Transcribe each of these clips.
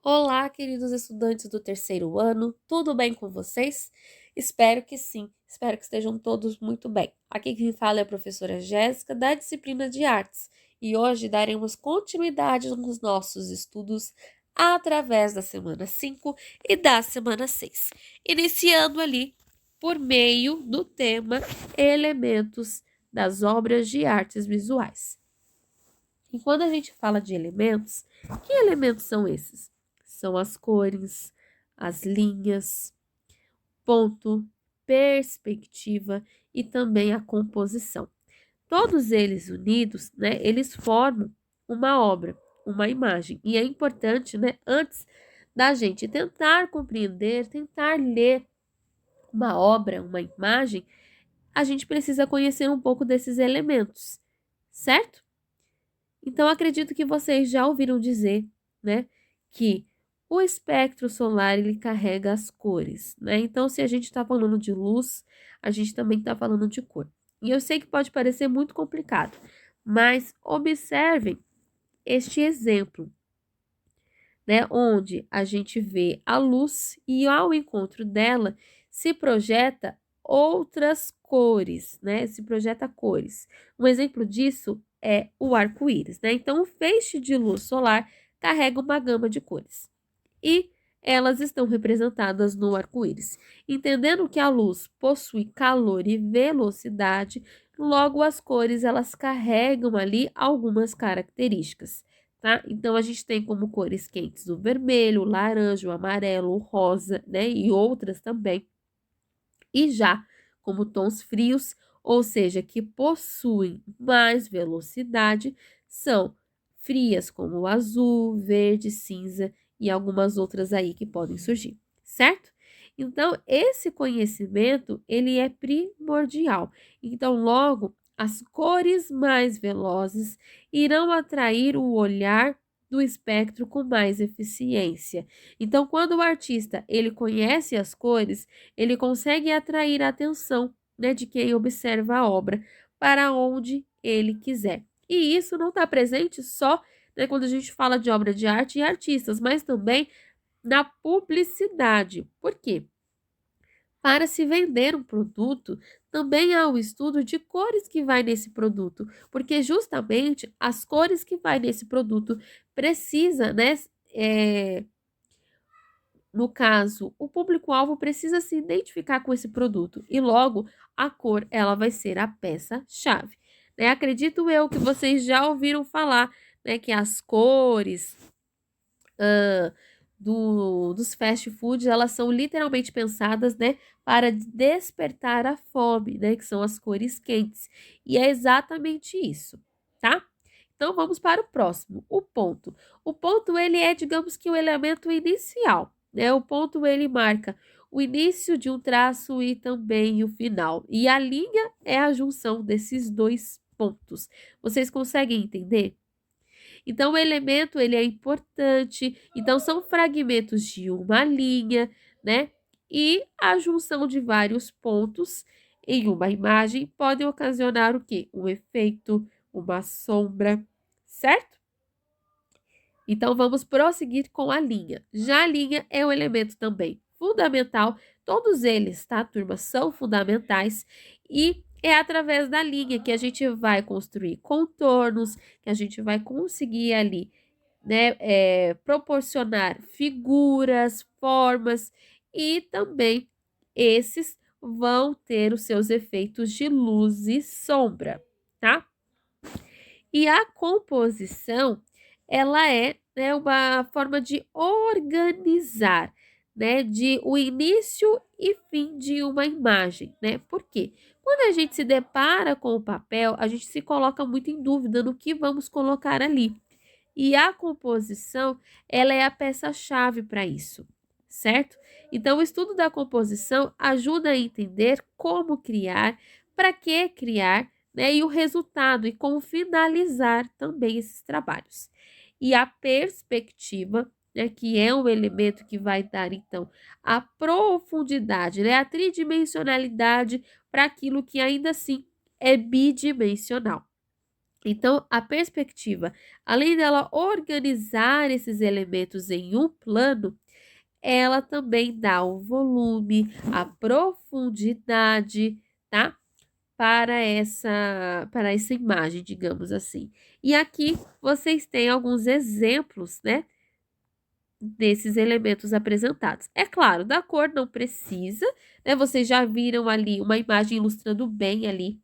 Olá, queridos estudantes do terceiro ano, tudo bem com vocês? Espero que sim, espero que estejam todos muito bem. Aqui quem fala é a professora Jéssica, da disciplina de Artes, e hoje daremos continuidade nos nossos estudos através da semana 5 e da semana 6, iniciando ali por meio do tema Elementos das obras de artes visuais. E quando a gente fala de elementos, que elementos são esses? São as cores, as linhas, ponto, perspectiva e também a composição. Todos eles unidos, né, eles formam uma obra, uma imagem. E é importante, né, antes da gente tentar compreender, tentar ler uma obra, uma imagem, a gente precisa conhecer um pouco desses elementos, certo? Então, acredito que vocês já ouviram dizer, né, que o espectro solar ele carrega as cores, né? Então, se a gente está falando de luz, a gente também está falando de cor. E eu sei que pode parecer muito complicado, mas observem este exemplo, né, onde a gente vê a luz e ao encontro dela se projeta outras cores, né? Se projeta cores. Um exemplo disso é o arco-íris, né? Então, o feixe de luz solar carrega uma gama de cores e elas estão representadas no arco-íris. Entendendo que a luz possui calor e velocidade, logo as cores elas carregam ali algumas características. Tá? Então, a gente tem como cores quentes o vermelho, o laranja, o amarelo, o rosa, né? E outras também. E já como tons frios, ou seja, que possuem mais velocidade, são frias como o azul, verde, cinza e algumas outras aí que podem surgir, certo? Então, esse conhecimento, ele é primordial. Então, logo, as cores mais velozes irão atrair o olhar do espectro com mais eficiência. Então, quando o artista ele conhece as cores, ele consegue atrair a atenção, né, de quem observa a obra para onde ele quiser. E isso não está presente só, né, quando a gente fala de obra de arte e artistas, mas também na publicidade. Por quê? Para se vender um produto, também há o estudo de cores que vai nesse produto, porque justamente as cores que vai nesse produto precisa, né, no caso, o público-alvo precisa se identificar com esse produto e logo a cor ela vai ser a peça-chave. Né? Acredito eu que vocês já ouviram falar, né, que as cores dos fast foods elas são literalmente pensadas, né, para despertar a fome, né, que são as cores quentes. E é exatamente isso, tá? Então vamos para o próximo, o ponto. O ponto ele é, digamos que o elemento inicial, né? O ponto ele marca o início de um traço e também o final. E a linha é a junção desses dois pontos. Vocês conseguem entender? Então, o elemento, ele é importante. Então, são fragmentos de uma linha, né? E a junção de vários pontos em uma imagem pode ocasionar o quê? Um efeito, uma sombra, certo? Então, vamos prosseguir com a linha. Já a linha é um elemento também fundamental. Todos eles, tá, turma, são fundamentais e é através da linha que a gente vai construir contornos, que a gente vai conseguir ali, né, proporcionar figuras, formas e também esses vão ter os seus efeitos de luz e sombra, tá? E a composição, ela é, né, uma forma de organizar, né, de o início e fim de uma imagem, né? Por quê? Quando a gente se depara com o papel, a gente se coloca muito em dúvida no que vamos colocar ali. E a composição, ela é a peça-chave para isso, certo? Então, o estudo da composição ajuda a entender como criar, para que criar, né? E o resultado e como finalizar também esses trabalhos. E a perspectiva, né, que é um elemento que vai dar, então, a profundidade, né, a tridimensionalidade para aquilo que ainda assim é bidimensional. Então, a perspectiva, além dela organizar esses elementos em um plano, ela também dá o volume, a profundidade, tá? Para essa imagem, digamos assim. E aqui vocês têm alguns exemplos, né, desses elementos apresentados. É claro, da cor não precisa, né? Vocês já viram ali uma imagem ilustrando bem ali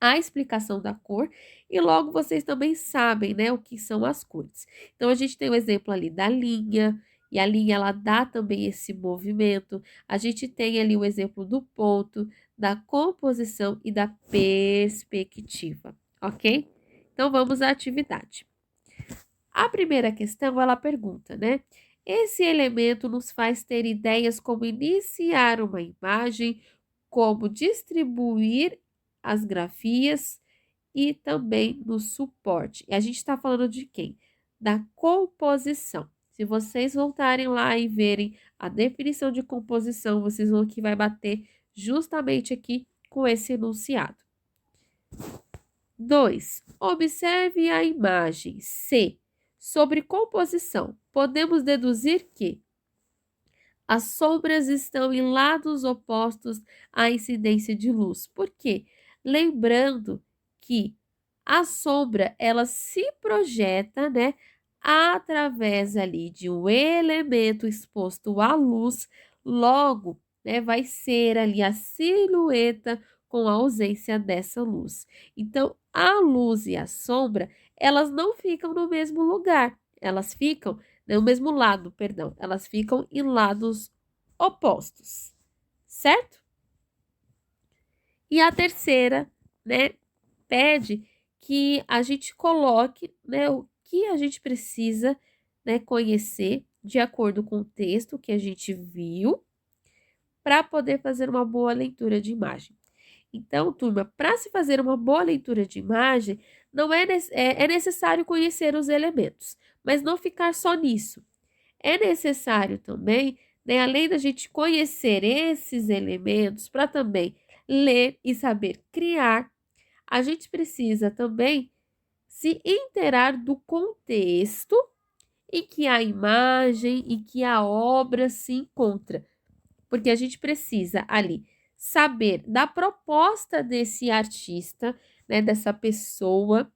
a explicação da cor e logo vocês também sabem, né, o que são as cores. Então a gente tem o exemplo ali da linha, e a linha ela dá também esse movimento. A gente tem ali o exemplo do ponto, da composição e da perspectiva, ok? Então vamos à atividade. A primeira questão ela pergunta, né? Esse elemento nos faz ter ideias como iniciar uma imagem, como distribuir as grafias e também no suporte. E a gente está falando de quem? Da composição. Se vocês voltarem lá e verem a definição de composição, vocês vão que vai bater justamente aqui com esse enunciado. 2. Observe a imagem C. Sobre composição, podemos deduzir que as sombras estão em lados opostos à incidência de luz. Por quê? Lembrando que a sombra, ela se projeta, né, através ali de um elemento exposto à luz, logo, né, vai ser ali a silhueta com a ausência dessa luz. Então, a luz e a sombra, elas não ficam no mesmo lugar, elas ficam no mesmo lado, perdão, elas ficam em lados opostos, certo? E a terceira, né, pede que a gente coloque, né, o que a gente precisa, né, conhecer de acordo com o texto que a gente viu para poder fazer uma boa leitura de imagem. Então, turma, para se fazer uma boa leitura de imagem, não é necessário conhecer os elementos, mas não ficar só nisso. É necessário também, né, além da gente conhecer esses elementos, para também ler e saber criar, a gente precisa também se inteirar do contexto em que a imagem e que a obra se encontra, porque a gente precisa ali saber da proposta desse artista, né, dessa pessoa,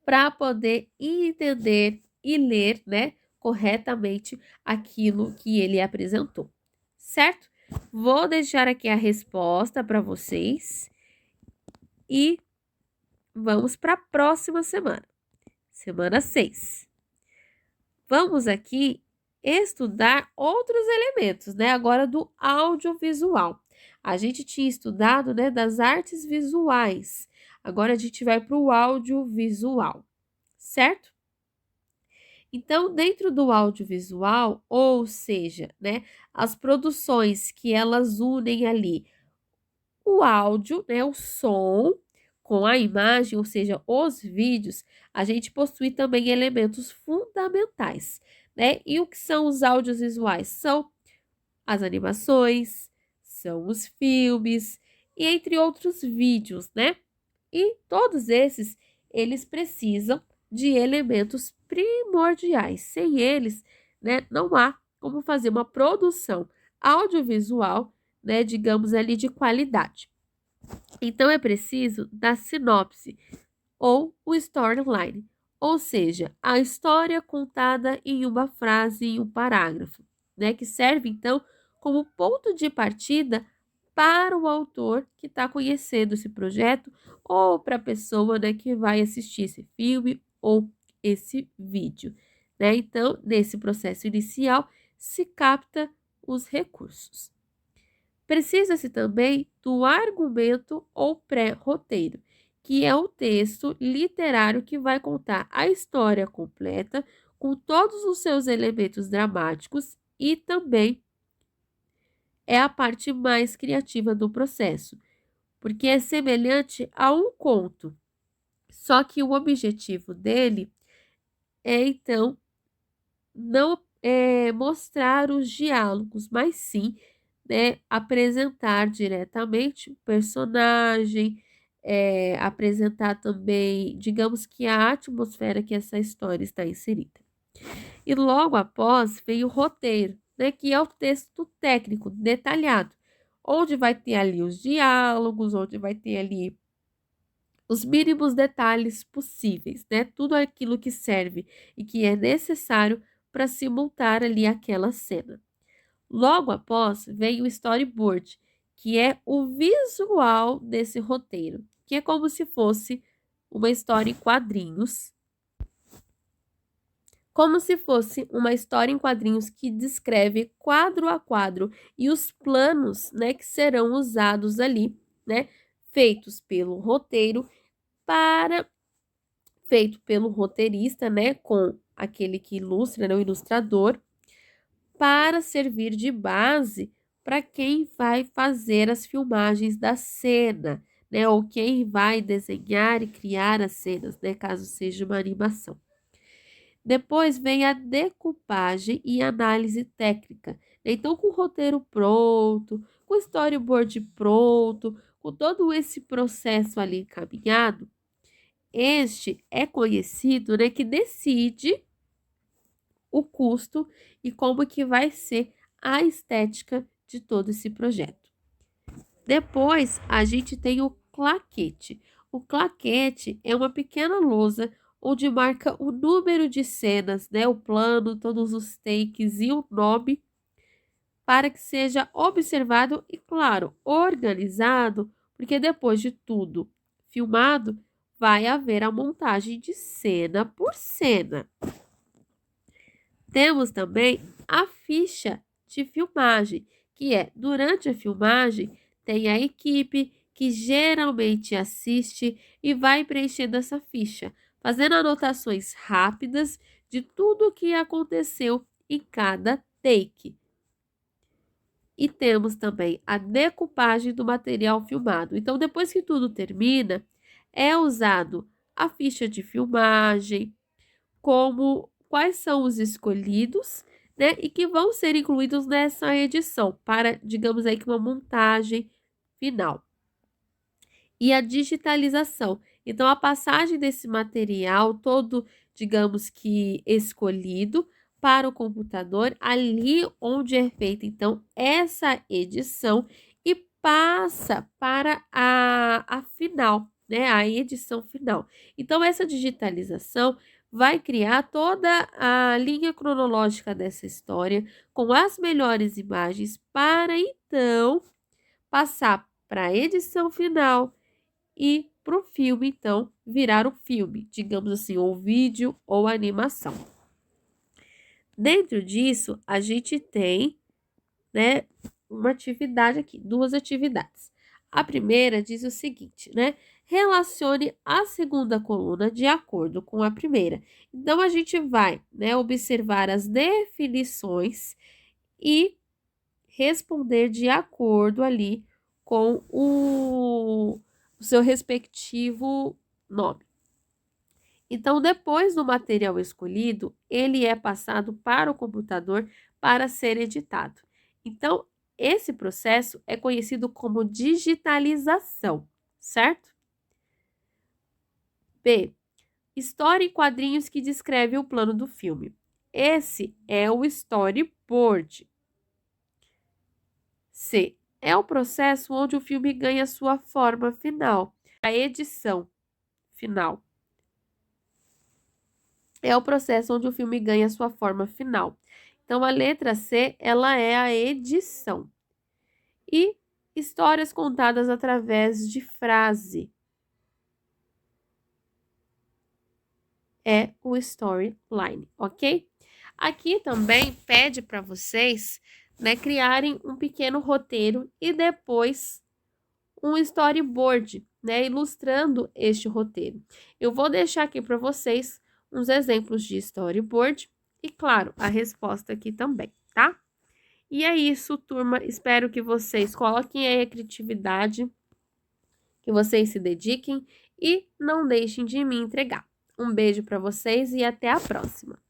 para poder entender e ler, né, corretamente aquilo que ele apresentou, certo? Vou deixar aqui a resposta para vocês e vamos para a próxima semana, semana 6. Vamos aqui estudar outros elementos, né, agora do audiovisual. A gente tinha estudado, né, das artes visuais. Agora a gente vai para o audiovisual, certo? Então, dentro do audiovisual, ou seja, né, as produções que elas unem ali o áudio, né, o som, com a imagem, ou seja, os vídeos, a gente possui também elementos fundamentais, né? E o que são os audiovisuais? São as animações, são os filmes e entre outros vídeos, né? E todos esses, eles precisam de elementos primordiais. Sem eles, né, não há como fazer uma produção audiovisual, né, digamos ali, de qualidade. Então, é preciso da sinopse ou o storyline, ou seja, a história contada em uma frase, em um parágrafo, né, que serve, então, como ponto de partida para o autor que está conhecendo esse projeto ou para a pessoa, né, que vai assistir esse filme ou esse vídeo, né? Então, nesse processo inicial, se capta os recursos. Precisa-se também do argumento ou pré-roteiro, que é o texto literário que vai contar a história completa com todos os seus elementos dramáticos e também é a parte mais criativa do processo, porque é semelhante a um conto, só que o objetivo dele é então não mostrar os diálogos, mas sim, né, apresentar diretamente o personagem, apresentar também, digamos que a atmosfera que essa história está inserida. E logo após vem o roteiro, né, que é o texto técnico detalhado, onde vai ter ali os diálogos, onde vai ter ali os mínimos detalhes possíveis, né? Tudo aquilo que serve e que é necessário para se montar ali aquela cena. Logo após vem o storyboard, que é o visual desse roteiro, que é como se fosse uma história em quadrinhos. Como se fosse uma história em quadrinhos que descreve quadro a quadro e os planos, né, que serão usados ali, né, feitos pelo roteirista, né, com aquele que ilustra, né, o ilustrador, para servir de base para quem vai fazer as filmagens da cena, né, ou quem vai desenhar e criar as cenas, né, caso seja uma animação. Depois vem a decupagem e análise técnica. Então, com o roteiro pronto, com o storyboard pronto, com todo esse processo ali encaminhado, este é conhecido, né, que decide o custo e como que vai ser a estética de todo esse projeto. Depois, a gente tem o claquete. O claquete é uma pequena lousa onde marca o número de cenas, né, o plano, todos os takes e o nome, para que seja observado e, claro, organizado, porque depois de tudo filmado, vai haver a montagem de cena por cena. Temos também a ficha de filmagem, que é, durante a filmagem, tem a equipe que geralmente assiste e vai preenchendo essa ficha, fazendo anotações rápidas de tudo o que aconteceu em cada take. E temos também a decupagem do material filmado. Então, depois que tudo termina, é usado a ficha de filmagem, como quais são os escolhidos, né, e que vão ser incluídos nessa edição para, digamos aí, que uma montagem final. E a digitalização. Então, a passagem desse material todo, digamos que escolhido, para o computador, ali onde é feita, então, essa edição e passa para a final, né, a edição final. Então, essa digitalização vai criar toda a linha cronológica dessa história com as melhores imagens para, então, passar para a edição final e para o filme, então, virar o filme, digamos assim, ou vídeo ou animação. Dentro disso, a gente tem, né, uma atividade aqui, duas atividades. A primeira diz o seguinte, né? Relacione a segunda coluna de acordo com a primeira. Então, a gente vai, né, observar as definições e responder de acordo ali com o seu respectivo nome. Então, depois do material escolhido, ele é passado para o computador para ser editado. Então, esse processo é conhecido como digitalização, certo? B. História em quadrinhos que descreve o plano do filme. Esse é o storyboard. C. É o processo onde o filme ganha sua forma final, a edição final. É o processo onde o filme ganha sua forma final. Então, a letra C, ela é a edição. E histórias contadas através de frase. É o storyline, ok? Aqui também pede para vocês, né, criarem um pequeno roteiro e depois um storyboard, né, ilustrando este roteiro. Eu vou deixar aqui para vocês uns exemplos de storyboard e, claro, a resposta aqui também, tá? E é isso, turma. Espero que vocês coloquem aí a criatividade, que vocês se dediquem e não deixem de me entregar. Um beijo para vocês e até a próxima!